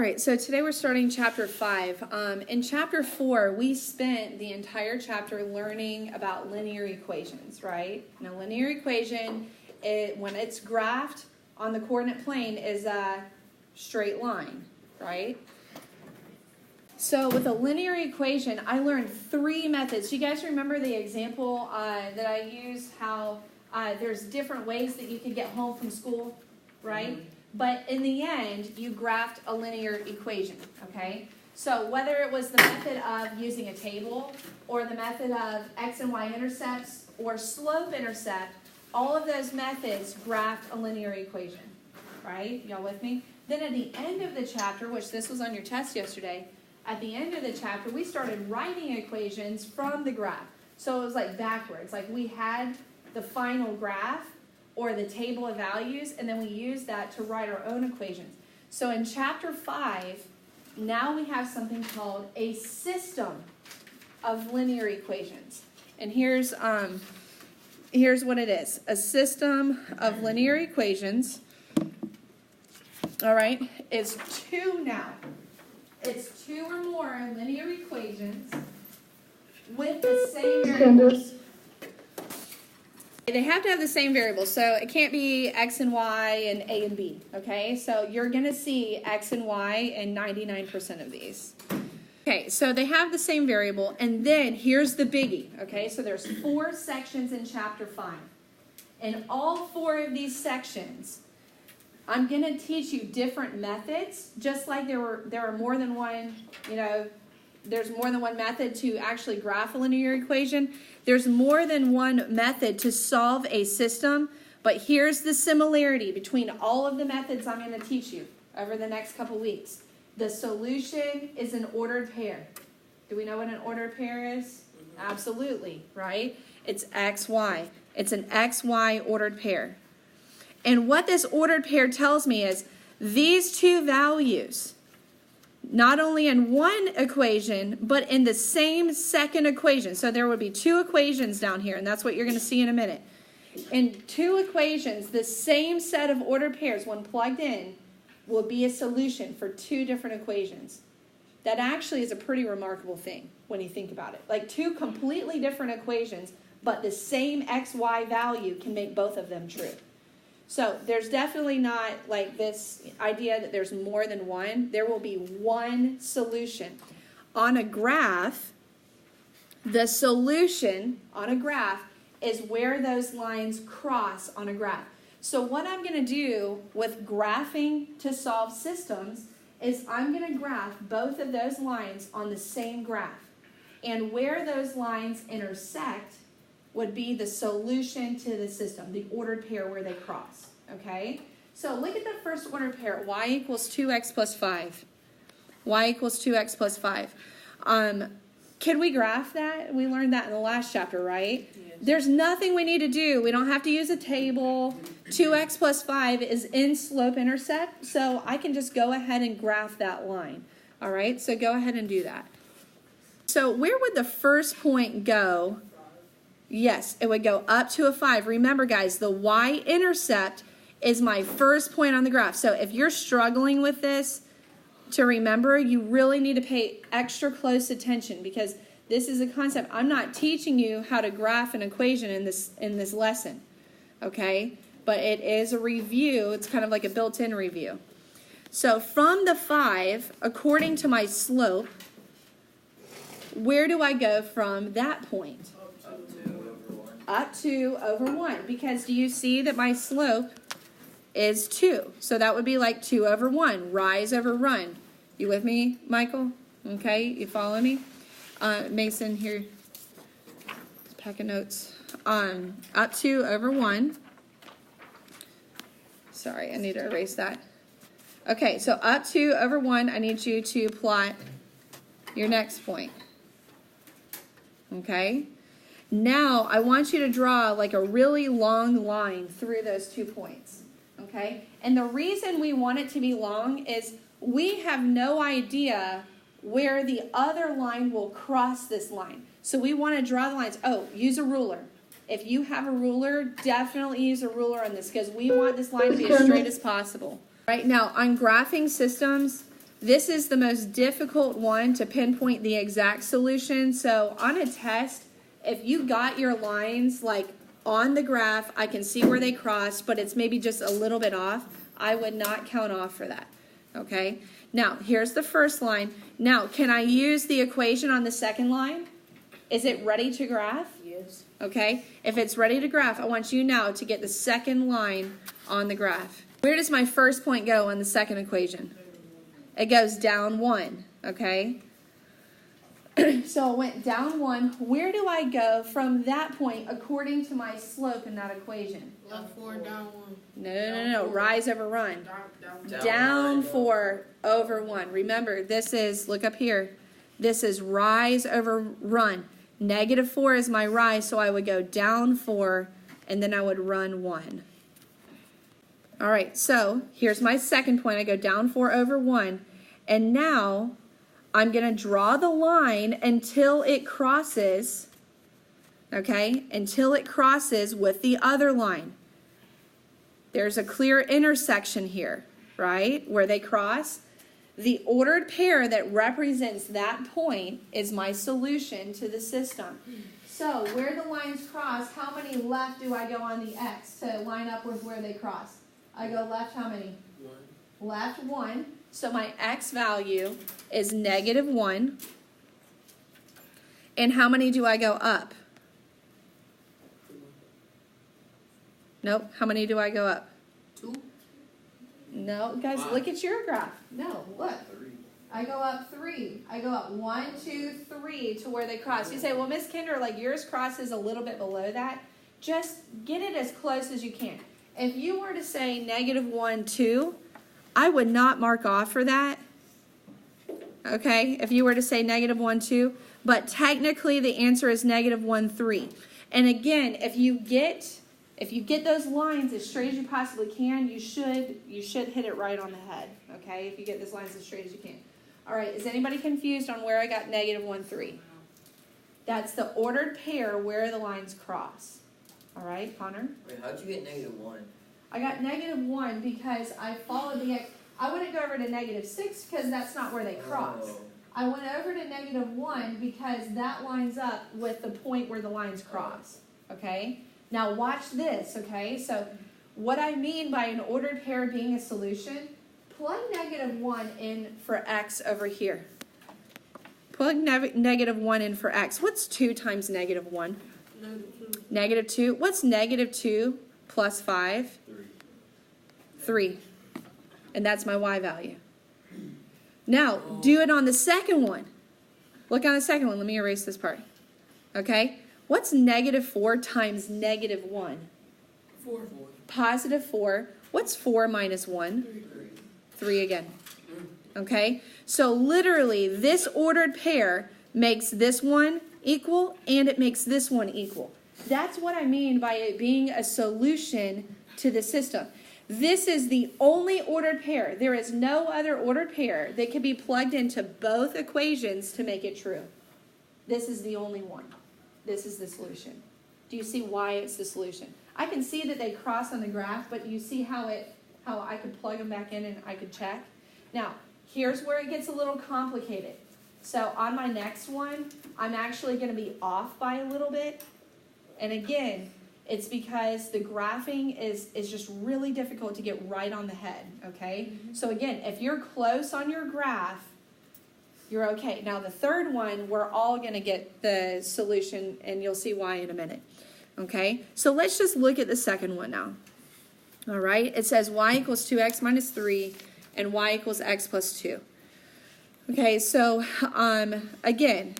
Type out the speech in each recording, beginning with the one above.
right, so today we're starting chapter 5. In chapter 4, we spent the entire chapter learning about linear equations, right? Now, linear equation, when it's graphed on the coordinate plane, is a straight line, right? So with a linear equation, I learned 3 methods. You guys remember the example that I used, how there's different ways that you could get home from school, right? Mm-hmm. But in the end, you graphed a linear equation, okay? So whether it was the method of using a table or the method of x and y intercepts or slope intercept, all of those methods graphed a linear equation, right? Y'all with me? Then at the end of the chapter, which this was on your test yesterday, at the end of the chapter, we started writing equations from the graph. So it was like backwards. Like we had the final graph or the table of values, and then we use that to write our own equations. So in chapter 5, now we have something called a system of linear equations. And here's what it is. A system of linear equations, all right, is 2 now. It's 2 or more linear equations with the same variables. They have to have the same variables, so it can't be x and y and a and b, okay? So you're going to see x and y in 99% of these. Okay, so they have the same variable, and then here's the biggie, okay? So there's 4 sections in chapter 5. In all 4 of these sections, I'm going to teach you different methods, just like there are more than one, there's more than one method to actually graph a linear equation. There's more than one method to solve a system, but here's the similarity between all of the methods I'm going to teach you over the next couple weeks. The solution is an ordered pair. Do we know what an ordered pair is? Mm-hmm. Absolutely, right? It's XY. It's an XY ordered pair. And what this ordered pair tells me is these 2 values, not only in one equation, but in the same second equation. So there would be 2 equations down here, and that's what you're going to see in a minute. In 2 equations, the same set of ordered pairs, when plugged in, will be a solution for 2 different equations. That actually is a pretty remarkable thing when you think about it. Like 2 completely different equations, but the same XY value can make both of them true. So there's definitely not like this idea that there's more than one. There will be one solution. On a graph, the solution on a graph is where those lines cross on a graph. So what I'm going to do with graphing to solve systems is I'm going to graph both of those lines on the same graph. And where those lines intersect would be the solution to the system, the ordered pair where they cross, okay? So look at the first ordered pair, y equals 2x plus 5. Y equals 2x plus 5. Can we graph that? We learned that in the last chapter, right? Yes. There's nothing we need to do. We don't have to use a table. 2x plus 5 is in slope intercept, so I can just go ahead and graph that line, all right? So go ahead and do that. So where would the first point go? Yes, it would go up to a 5. Remember, guys, the y-intercept is my first point on the graph. So if you're struggling with this to remember, you really need to pay extra close attention because this is a concept. I'm not teaching you how to graph an equation in this lesson, okay? But it is a review. It's kind of like a built-in review. So from the 5, according to my slope, where do I go from that point? Up 2 over 1, because do you see that my slope is 2? So that would be like 2 over 1, rise over run. You with me, Michael? Okay, you follow me? Mason, here, pack of notes. Up 2 over 1. Sorry, I need to erase that. Okay, so up 2 over 1, I need you to plot your next point. Okay? Now, I want you to draw like a really long line through those 2 points, okay? And the reason we want it to be long is we have no idea where the other line will cross this line. So we want to draw the lines. Oh, use a ruler. If you have a ruler, definitely use a ruler on this because we want this line to be as straight as possible. Right now, on graphing systems, This is the most difficult one to pinpoint the exact solution. So on a test, if you got your lines like on the graph, I can see where they cross, but it's maybe just a little bit off, I would not count off for that, okay? Now, here's the first line. Now, can I use the equation on the second line? Is it ready to graph? Yes. Okay, if it's ready to graph, I want you now to get the second line on the graph. Where does my first point go on the second equation? It goes down 1, okay? So it went down 1. Where do I go from that point according to my slope in that equation? Left 4, down 1. No. Rise over run. Down. Down 4 over 1. Remember, this is, look up here, this is rise over run. Negative 4 is my rise, so I would go down 4, and then I would run 1. All right, so here's my second point. I go down 4 over 1, and now I'm going to draw the line until it crosses, okay, until it crosses with the other line. There's a clear intersection here, right, where they cross. The ordered pair that represents that point is my solution to the system. So where the lines cross, how many left do I go on the X to line up with where they cross? I go left how many? 1. Left 1. So my X value is negative 1. And how many do I go up? Nope. How many do I go up? 2. No, guys, look at your graph. No, look. 3. I go up 3. I go up 1, 2, 3 to where they cross. You say, well, Miss Kinder, like yours crosses a little bit below that. Just get it as close as you can. If you were to say negative 1, 2, I would not mark off for that. Okay, if you were to say negative 1, 2, but technically the answer is negative 1, 3. And again, if you get those lines as straight as you possibly can, you should hit it right on the head. Okay, if you get those lines as straight as you can. All right, is anybody confused on where I got negative 1, 3? That's the ordered pair where the lines cross. All right, Connor? Wait, how'd you get negative 1? I got negative 1 because I followed the X. I wouldn't go over to negative 6 because that's not where they cross. Oh. I went over to negative 1 because that lines up with the point where the lines cross. Okay? Now watch this, okay? So what I mean by an ordered pair being a solution, plug negative 1 in for X over here. Plug negative 1 in for X. What's 2 times negative 1? Negative 2. What's negative 2 plus 5? 3. And that's my Y value. Now, do it on the second one. Look on the second one. Let me erase this part. Okay? What's negative 4 times negative 1? 4. Positive 4. What's 4 minus 1? 3 again. Okay? So literally, this ordered pair makes this one equal and it makes this one equal. That's what I mean by it being a solution to the system. This is the only ordered pair. There is no other ordered pair that can be plugged into both equations to make it true. This is the only one. This is the solution. Do you see why it's the solution? I can see that they cross on the graph, but you see how I could plug them back in and I could check? Now, here's where it gets a little complicated. So on my next one, I'm actually going to be off by a little bit. And again, it's because the graphing is just really difficult to get right on the head, okay? So again, if you're close on your graph, you're okay. Now the third one, we're all going to get the solution, and you'll see why in a minute, okay? So let's just look at the second one now. All right, it says y equals 2x minus 3 and y equals x plus 2. Okay, so again,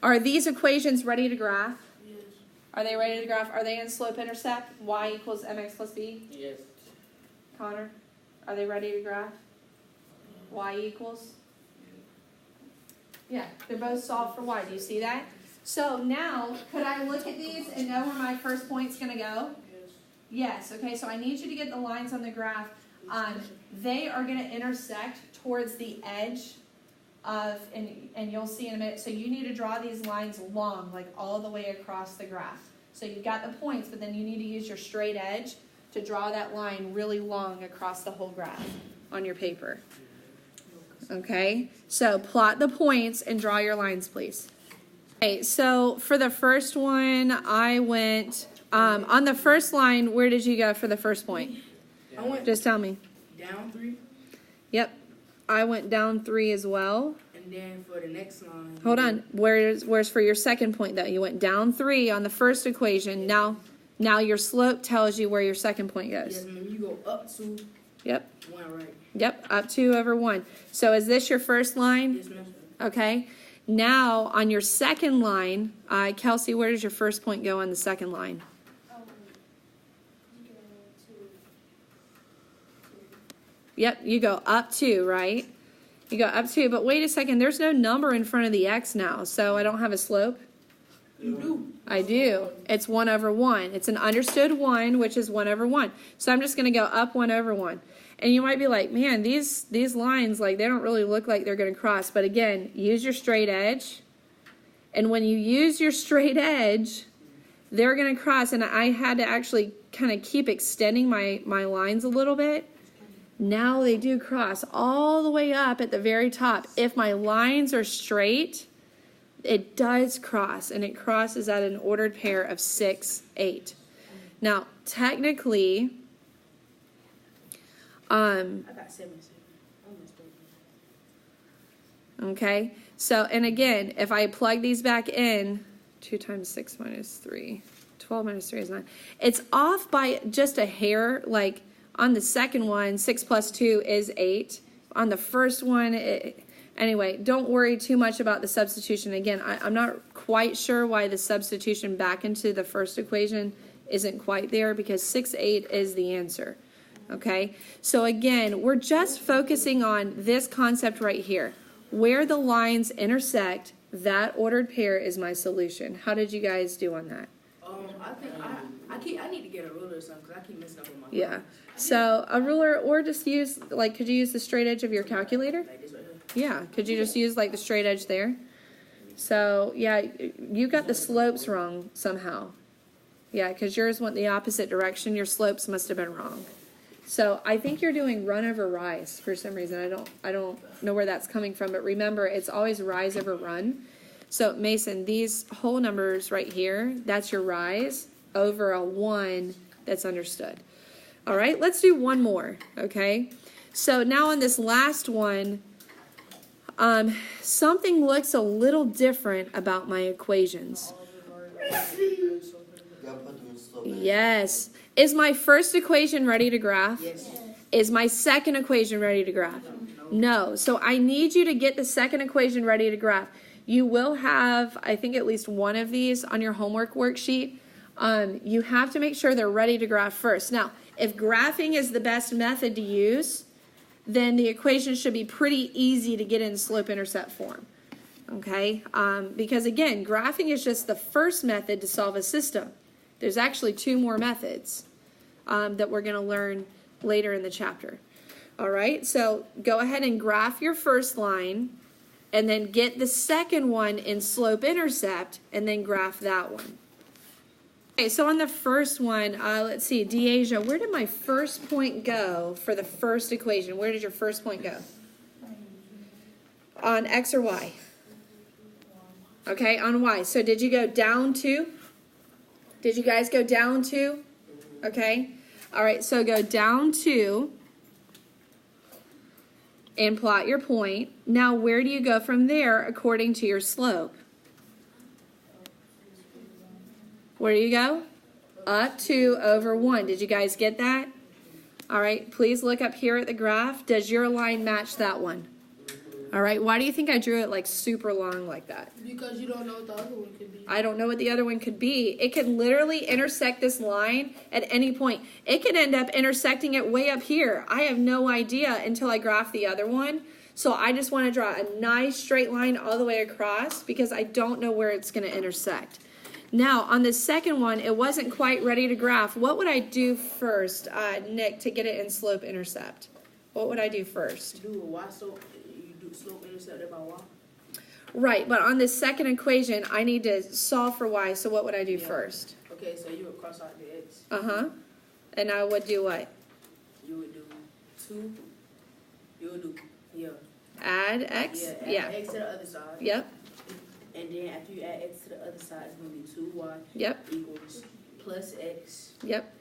are these equations ready to graph? Yes. Are they ready to graph? Are they in slope intercept? Y equals mx plus b? Yes. Connor, are they ready to graph? Y equals? Yeah, they're both solved for y. Do you see that? So now, could I look at these and know where my first point's going to go? Yes. Okay, so I need you to get the lines on the graph. They are going to intersect towards the edge of, and you'll see in a minute, so you need to draw these lines long, like all the way across the graph. So you've got the points, but then you need to use your straight edge to draw that line really long across the whole graph on your paper. Okay, so plot the points and draw your lines, please. Okay, so for the first one, I went, on the first line, where did you go for the first point? I went Just tell me. down 3, Yep, I went down 3 as well. and then for the next line. Hold on, where's for your second point though? You went down 3 on the first equation. Now your slope tells you where your second point Yes, goes. ma'am. You go up to Yep, 1, right? yep, up 2 over 1. So is this your first line? Yes, ma'am. Okay. Now on your second line, Kelsey, where does your first point go on the second line? Yep, you go up 2, right? You go up 2, but wait a second, there's no number in front of the x now, so I don't have a slope? You do. I do. It's 1 over 1. It's an understood 1, which is 1 over 1. So I'm just going to go up 1 over 1. And you might be like, man, these lines, like, they don't really look like they're going to cross. But again, use your straight edge. And when you use your straight edge, they're going to cross. And I had to actually kind of keep extending my lines a little bit. Now they do cross all the way up at the very top. If my lines are straight, it does cross, and it crosses at an ordered pair of 6, 8. Now, technically, I got 7. okay, so, and again, if I plug these back in, 2 times 6 minus 3, 12 minus 3 is 9. It's off by just a hair, like on the second one, 6 plus 2 is 8. On the first one, anyway, don't worry too much about the substitution. Again, I'm not quite sure why the substitution back into the first equation isn't quite there, because 6, 8 is the answer. Okay, so again, we're just focusing on this concept right here. Where the lines intersect, that ordered pair is my solution. How did you guys do on that? I think I need to get a ruler or something because I keep messing up with my. Yeah, so a ruler, or just use, like, could you use the straight edge of your calculator? Like this right here. Yeah, could you just use like the straight edge there? So yeah, you got the slopes wrong somehow. Yeah, because yours went the opposite direction. Your slopes must have been wrong. So I think you're doing run over rise for some reason. I don't know where that's coming from, but remember, it's always rise over run. So Mason, these whole numbers right here, that's your rise over a 1 that's understood. All right, let's do one more, okay? So now on this last one, something looks a little different about my equations. Yes. Is my first equation ready to graph? Yes. Is my second equation ready to graph? No. So I need you to get the second equation ready to graph. You will have, I think, at least one of these on your homework worksheet. You have to make sure they're ready to graph first. Now, if graphing is the best method to use, then the equation should be pretty easy to get in slope-intercept form. Okay? Because again, graphing is just the first method to solve a system. There's actually 2 more methods that we're going to learn later in the chapter. All right, so go ahead and graph your first line, and then get the second one in slope-intercept, and then graph that one. Okay, so on the first one, let's see, Deasia, where did my first point go for the first equation? Where did your first point go? On X or Y? Okay, on Y. So did you go down 2? Did you guys go down 2? Okay. All right, so go down 2 and plot your point. Now, where do you go from there according to your slope? Where do you go? Up 2 over 1. Did you guys get that? All right, please look up here at the graph. Does your line match that one? All right, why do you think I drew it like super long like that? Because you don't know what the other one could be. I don't know what the other one could be. It could literally intersect this line at any point. It could end up intersecting it way up here. I have no idea until I graph the other one. So I just want to draw a nice straight line all the way across because I don't know where it's going to intersect. Now, on the second one, it wasn't quite ready to graph. What would I do first, Nick, to get it in slope intercept? What would I do first? Do a Y slope. You do slope intercept by Y. Right, but on this second equation, I need to solve for y, so what would I do Yeah. first? Okay, so you would cross out the X. Uh-huh. And I would do what? You would do 2. You would do, yeah. Add x. Yeah, add x to the other side. Yep. And then after you add x to the other side, it's going to be 2y Yep. equals plus x Yep.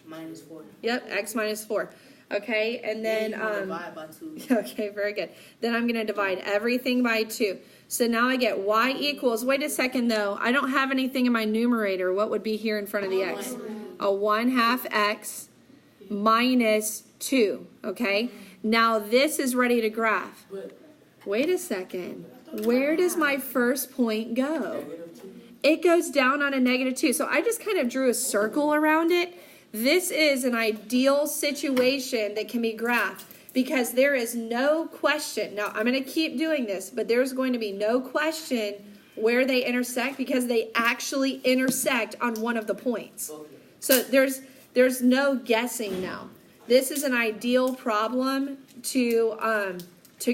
minus 4. Yep. X minus 4. Okay, and then divide by 2. okay, very good. Then I'm going to divide everything by 2. So now I get y equals, wait a second though, I don't have anything in my numerator. What would be here in front of the x? A 1/2 x minus 2, okay? Now this is ready to graph. Wait a second. Where does my first point go? It goes down on a -2. So I just kind of drew a circle around it. This is an ideal situation that can be graphed because there is no question. Now, I'm going to keep doing this, but there's going to be no question where they intersect because they actually intersect on one of the points. So there's no guessing now. This is an ideal problem to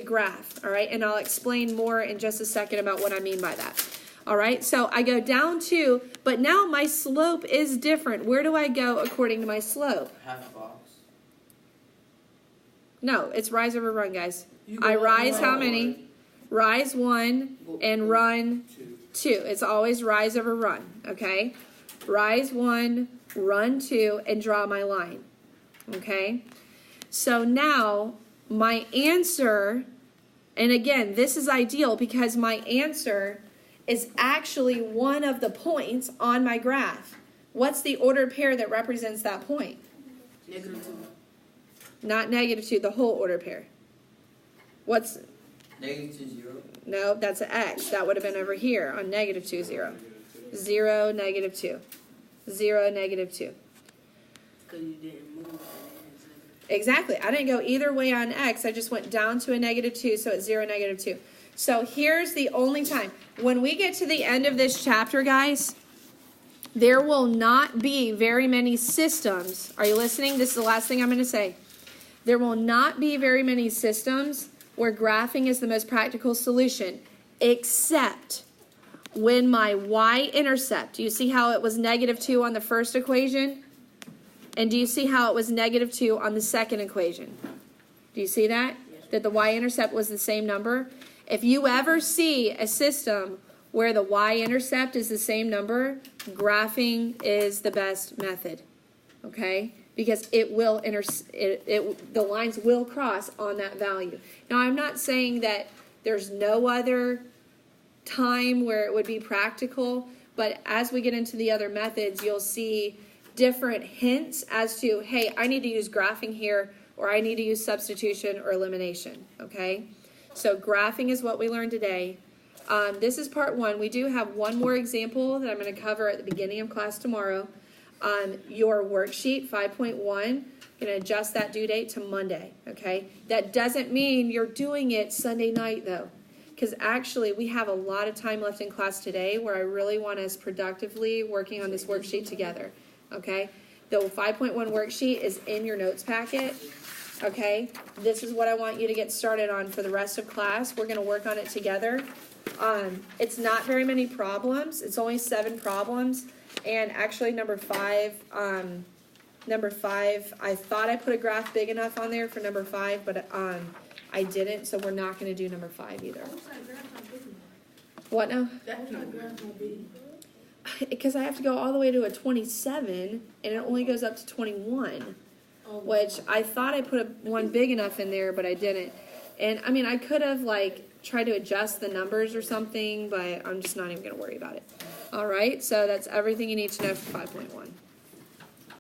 graph, all right? And I'll explain more in just a second about what I mean by that. All right, so I go down 2, but now my slope is different. Where do I go according to my slope? Half box. No, it's rise over run, guys. I rise how many? Rise 1 and run 2. It's always rise over run, okay? Rise 1, run 2, and draw my line, okay? So now my answer, and again, this is ideal because my answer is actually one of the points on my graph. What's the ordered pair that represents that point? -2. Not -2, the whole ordered pair. What's, -2, 0. no, that's an x. That would have been over here on -2, 0. 0, -2. 0, -2. Because you didn't move. Exactly. I didn't go either way on x. I just went down to a -2, so it's 0, -2. So here's the only time. When we get to the end of this chapter, guys, there will not be very many systems. Are you listening? This is the last thing I'm going to say. There will not be very many systems where graphing is the most practical solution, except when my y-intercept, do you see how it was -2 on the first equation? And do you see how it was -2 on the second equation? Do you see that? That the y-intercept was the same number? If you ever see a system where the y-intercept is the same number, graphing is the best method, okay? Because it will the lines will cross on that value. Now, I'm not saying that there's no other time where it would be practical, but as we get into the other methods, you'll see different hints as to, hey, I need to use graphing here, or I need to use substitution or elimination, okay? So graphing is what we learned today. This is part 1. We do have one more example that I'm going to cover at the beginning of class tomorrow. Your worksheet 5.1, going to adjust that due date to Monday, okay? That doesn't mean you're doing it Sunday night, though, because actually we have a lot of time left in class today where I really want us productively working on this worksheet together, okay? The 5.1 worksheet is in your notes packet. Okay, this is what I want you to get started on for the rest of class. We're going to work on it together. It's not very many problems. It's only 7 problems. And actually number 5, I thought I put a graph big enough on there for number 5, but I didn't, so we're not going to do number 5 either. What now? That's not graph not big. Because I have to go all the way to a 27, and it only goes up to 21. Which I thought I put one big enough in there, but I didn't. And I mean, I could have tried to adjust the numbers or something, but I'm just not even going to worry about it. All right, so that's everything you need to know for 5.1.